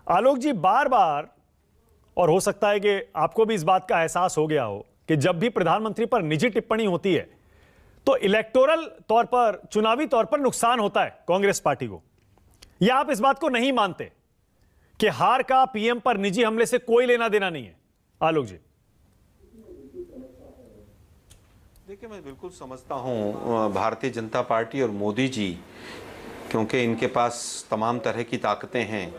आलोक जी, बार बार, और हो सकता है कि आपको भी इस बात का एहसास हो गया हो कि जब भी प्रधानमंत्री पर निजी टिप्पणी होती है तो इलेक्टोरल तौर पर, चुनावी तौर पर नुकसान होता है कांग्रेस पार्टी को। या आप इस बात को नहीं मानते कि हार का पीएम पर निजी हमले से कोई लेना देना नहीं है? आलोक जी, देखिए, मैं बिल्कुल समझता हूं भारतीय जनता पार्टी और मोदी जी, क्योंकि इनके पास तमाम तरह की ताकतें हैं।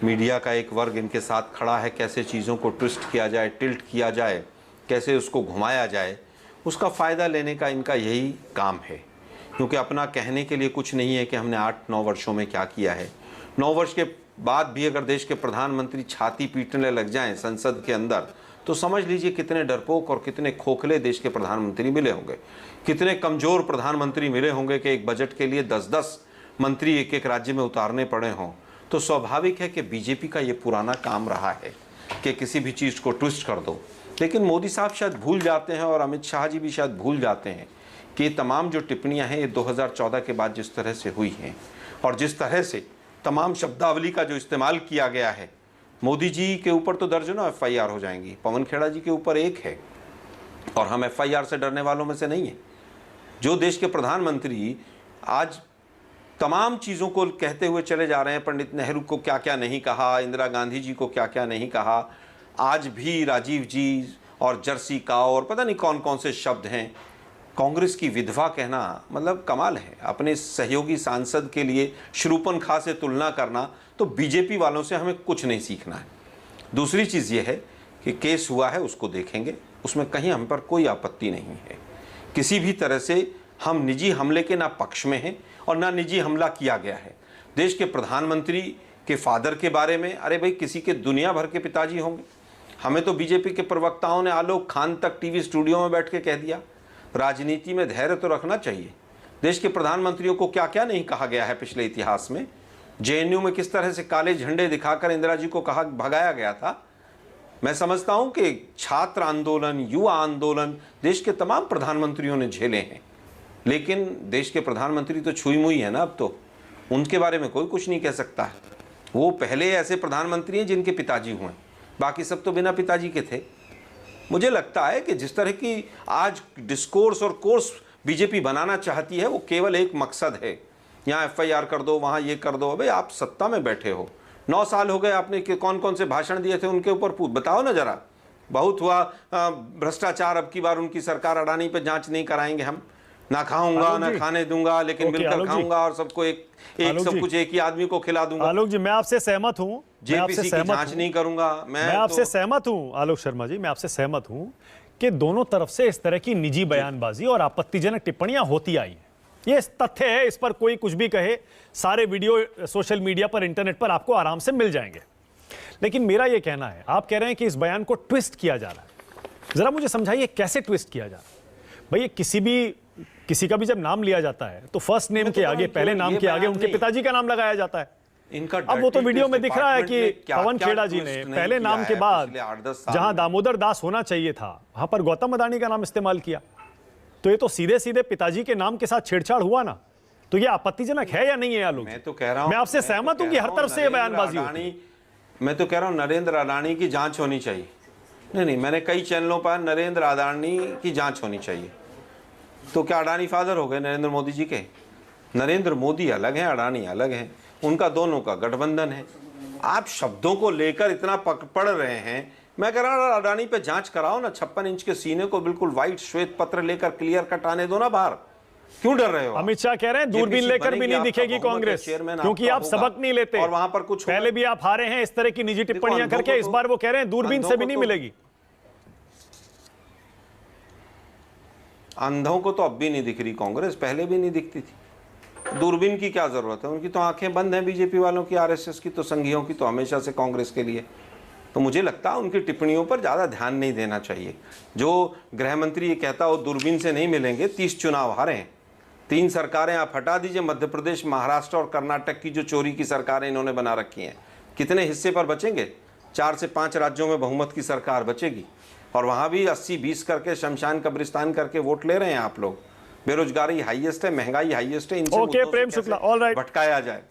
मीडिया का एक वर्ग इनके साथ खड़ा है, कैसे चीज़ों को ट्विस्ट किया जाए, टिल्ट किया जाए, कैसे उसको घुमाया जाए, उसका फ़ायदा लेने का इनका यही काम है। क्योंकि अपना कहने के लिए कुछ नहीं है कि हमने 8-9 वर्षों में क्या किया है। 9 वर्ष के बाद भी अगर देश के प्रधानमंत्री छाती पीटने लग जाएं संसद के अंदर, तो समझ लीजिए कितने डरपोक और कितने खोखले देश के प्रधानमंत्री मिले होंगे, कितने कमज़ोर प्रधानमंत्री मिले होंगे कि एक बजट के लिए 10-10 मंत्री एक एक राज्य में उतारने पड़े हों। तो स्वाभाविक है कि बीजेपी का ये पुराना काम रहा है कि किसी भी चीज़ को ट्विस्ट कर दो। लेकिन मोदी साहब शायद भूल जाते हैं और अमित शाह जी भी शायद भूल जाते हैं कि ये तमाम जो टिप्पणियां हैं ये 2014 के बाद जिस तरह से हुई हैं और जिस तरह से तमाम शब्दावली का जो इस्तेमाल किया गया है, मोदी जी के ऊपर तो दर्जनों FIR हो जाएंगी, पवन खेड़ा जी के ऊपर एक है, और हम FIR से डरने वालों में से नहीं है। जो देश के प्रधानमंत्री आज तमाम चीज़ों को कहते हुए चले जा रहे हैं, पंडित नेहरू को क्या क्या नहीं कहा, इंदिरा गांधी जी को क्या क्या नहीं कहा, आज भी राजीव जी और जर्सी काऊ और पता नहीं कौन कौन से शब्द हैं, कांग्रेस की विधवा कहना मतलब कमाल है। अपने सहयोगी सांसद के लिए शरूपन खां से तुलना करना, तो बीजेपी वालों से हमें कुछ नहीं सीखना है। दूसरी चीज़ ये है कि केस हुआ है, उसको देखेंगे, उसमें कहीं हम पर कोई आपत्ति नहीं है। किसी भी तरह से हम निजी हमले के ना पक्ष में हैं और ना निजी हमला किया गया है। देश के प्रधानमंत्री के फादर के बारे में, अरे भाई, किसी के दुनिया भर के पिताजी होंगे। हमें तो बीजेपी के प्रवक्ताओं ने आलोक खान तक टीवी स्टूडियो में बैठ के कह दिया। राजनीति में धैर्य तो रखना चाहिए। देश के प्रधानमंत्रियों को क्या क्या नहीं कहा गया है पिछले इतिहास में। JNU में किस तरह से काले झंडे दिखाकर इंदिरा जी को कहा भगाया गया था। मैं समझता हूं कि छात्र आंदोलन, युवा आंदोलन देश के तमाम प्रधानमंत्रियों ने झेले हैं, लेकिन देश के प्रधानमंत्री तो छुई मुई है ना, अब तो उनके बारे में कोई कुछ नहीं कह सकता है। वो पहले ऐसे प्रधानमंत्री हैं जिनके पिताजी हुए, बाकी सब तो बिना पिताजी के थे। मुझे लगता है कि जिस तरह की आज डिस्कोर्स और कोर्स बीजेपी बनाना चाहती है, वो केवल एक मकसद है, यहाँ FIR कर दो, वहाँ ये कर दो। अबे, आप सत्ता में बैठे हो, 9 साल हो गए, आपने कौन कौन से भाषण दिए थे उनके ऊपर बताओ ना जरा। बहुत हुआ भ्रष्टाचार, अब की बार उनकी सरकार, अडानी पे जांच नहीं कराएंगे हम, ना खाऊंगा ना खाने दूंगा, लेकिन मिलकर खाऊंगा और सबको एक सब कुछ एक ही आदमी को खिला दूंगा। आलोक जी, मैं आपसे सहमत हूं, JPC की जांच नहीं करूंगा। मैं आपसे सहमत हूं आलोक शर्मा जी, मैं आपसे सहमत हूं कि दोनों तरफ से इस तरह की निजी बयानबाजी और आपत्तिजनक टिप्पणियां होती आई हैं। ये तथ्य है, इस पर कोई कुछ भी कहे, सारे वीडियो सोशल मीडिया पर, इंटरनेट पर आपको आराम से मिल जाएंगे। लेकिन मेरा ये कहना है, आप कह रहे हैं कि इस बयान को ट्विस्ट किया जा रहा है। जरा मुझे समझाइए कैसे ट्विस्ट किया जा रहा है? भैया, किसी का भी जब नाम लिया जाता है तो फर्स्ट नेम के आगे, पहले नाम के आगे उनके पिताजी का नाम लगाया जाता है। इनका अब वो तो वीडियो में दिख रहा है कि पवन खेड़ा जी ने पहले नाम के बाद जहां दामोदर दास होना चाहिए था, वहां पर गौतम अडानी का नाम इस्तेमाल किया। तो ये तो सीधे सीधे पिताजी के नाम के साथ छेड़छाड़ हुआ ना। तो ये आपत्तिजनक है या नहीं है आलोक? मैं तो कह रहा हूं, मैं आपसे सहमत हूं कि हर तरफ से ये बयानबाजी होती है। मैं तो कह रहा हूं नरेंद्र अडानी की जांच होनी चाहिए। नहीं, मैंने कई चैनलों पर नरेंद्र अडानी की जांच होनी चाहिए। तो क्या अडानी फादर हो गए नरेंद्र मोदी जी के? नरेंद्र मोदी अलग हैं, अडानी अलग हैं, उनका दोनों का गठबंधन है। आप शब्दों को लेकर इतना पढ़ रहे हैं। मैं कह रहा हूं अडानी पे जांच कराओ ना, 56 इंच के सीने को बिल्कुल व्हाइट श्वेत पत्र लेकर क्लियर कट आने दो ना बाहर। क्यों डर रहे हो? अमित शाह कह रहे हैं दूरबीन लेकर भी नहीं दिखेगी कांग्रेस, क्योंकि आप सबक नहीं लेते। और वहां पर कुछ पहले भी आप हारे हैं इस तरह की निजी टिप्पणियां करके, इस बार वो कह रहे हैं दूरबीन से भी नहीं मिलेगी। अंधों को तो अब भी नहीं दिख रही कांग्रेस, पहले भी नहीं दिखती थी। दूरबीन की क्या जरूरत है? उनकी तो आंखें बंद हैं बीजेपी वालों की, RSS की तो, संघियों की तो हमेशा से कांग्रेस के लिए। तो मुझे लगता है उनकी टिप्पणियों पर ज़्यादा ध्यान नहीं देना चाहिए। जो गृह मंत्री ये कहता हो दूरबीन से नहीं मिलेंगे, 30 चुनाव हारे हैं, 3 सरकारें आप हटा दीजिए, मध्य प्रदेश, महाराष्ट्र और कर्नाटक की जो चोरी की सरकारें इन्होंने बना रखी हैं, कितने हिस्से पर बचेंगे? 4 से 5 राज्यों में बहुमत की सरकार बचेगी, और वहाँ भी 80-20 करके, शमशान कब्रिस्तान करके वोट ले रहे हैं आप लोग। बेरोजगारी हाईएस्ट है, महंगाई हाईएस्ट है, इनसे okay Prem Shukla, all right, भटकाया जाए।